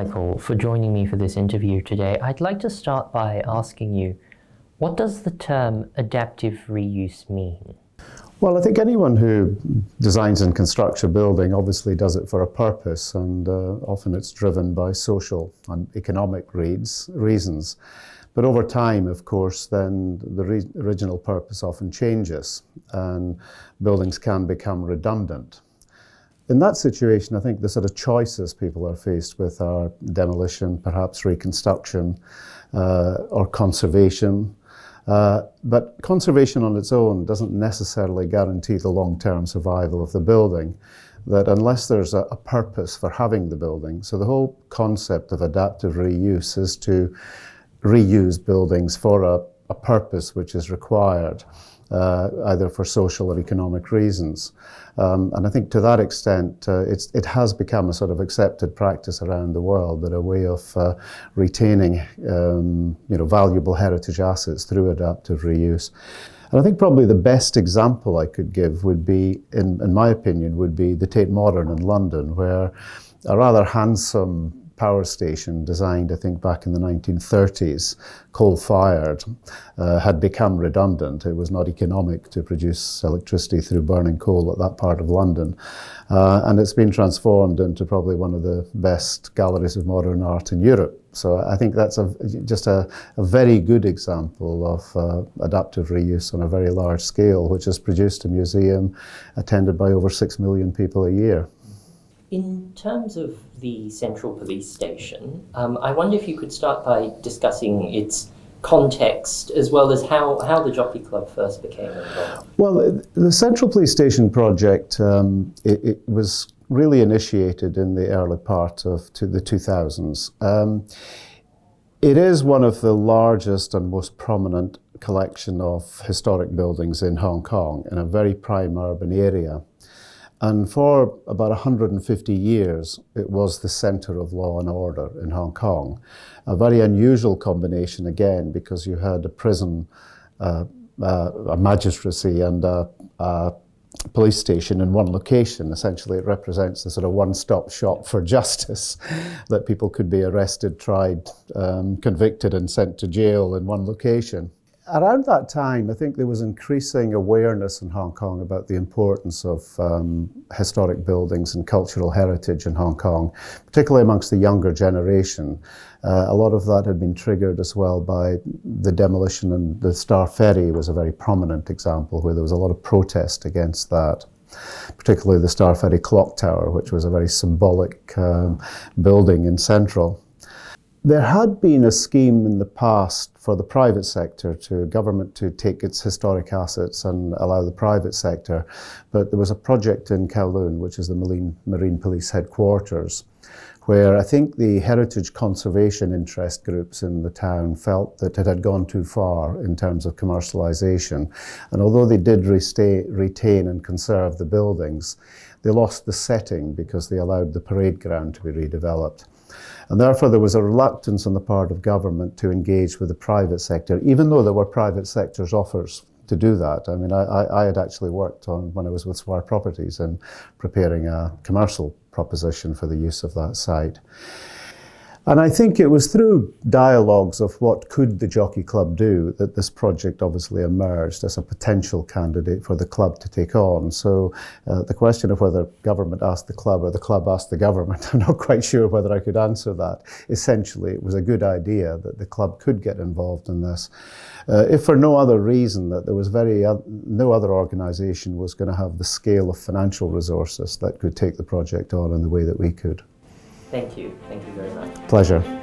Michael, for joining me for this interview today. I'd like to start by asking you, what does the term adaptive reuse mean? Well, I think anyone who designs and constructs a building obviously does it for a purpose, and often it's driven by social and economic reasons. But over time, of course, then the original purpose often changes and buildings can become redundant. In that situation, I think the sort of choices people are faced with are demolition, perhaps reconstruction, or conservation. But conservation on its own doesn't necessarily guarantee the long-term survival of the building, that unless there's a purpose for having the building. So the whole concept of adaptive reuse is to reuse buildings for a purpose which is required, either for social or economic reasons. And I think to that extent, it has become a sort of accepted practice around the world, that a way of retaining valuable heritage assets through adaptive reuse. And I think probably the best example I could give would be, in my opinion, would be the Tate Modern in London, where a rather handsome power station designed, I think, back in the 1930s, coal-fired, had become redundant. It was not economic to produce electricity through burning coal at that part of London. And it's been transformed into probably one of the best galleries of modern art in Europe. So I think that's just a very good example of adaptive reuse on a very large scale, which has produced a museum attended by over 6 million people a year. In terms of the Central Police Station, I wonder if you could start by discussing its context as well as how the Jockey Club first became involved. Well, the Central Police Station project, it was really initiated in the early part of the 2000s. It is one of the largest and most prominent collection of historic buildings in Hong Kong, in a very prime urban area. And for about 150 years, it was the center of law and order in Hong Kong. A very unusual combination, again, because you had a prison, a magistracy, and a police station in one location. Essentially, it represents the sort of one-stop shop for justice, that people could be arrested, tried, convicted, and sent to jail in one location. Around that time, I think there was increasing awareness in Hong Kong about the importance of historic buildings and cultural heritage in Hong Kong, particularly amongst the younger generation. A lot of that had been triggered as well by the demolition, and the Star Ferry was a very prominent example where there was a lot of protest against that. Particularly the Star Ferry clock tower, which was a very symbolic building in Central. There had been a scheme in the past for the private sector, government to take its historic assets and allow the private sector, but there was a project in Kowloon, which is the Marine Police headquarters, where I think the heritage conservation interest groups in the town felt that it had gone too far in terms of commercialisation. And although they did retain and conserve the buildings, they lost the setting because they allowed the parade ground to be redeveloped. And therefore there was a reluctance on the part of government to engage with the private sector, even though there were private sector's offers to do that. I mean, I had actually worked on, when I was with Swire Properties, in preparing a commercial proposition for the use of that site. And I think it was through dialogues of what could the Jockey Club do that this project obviously emerged as a potential candidate for the club to take on. So the question of whether government asked the club or the club asked the government, I'm not quite sure whether I could answer that. Essentially, it was a good idea that the club could get involved in this. If for no other reason, that there was no other organisation was going to have the scale of financial resources that could take the project on in the way that we could. Thank you very much. Pleasure.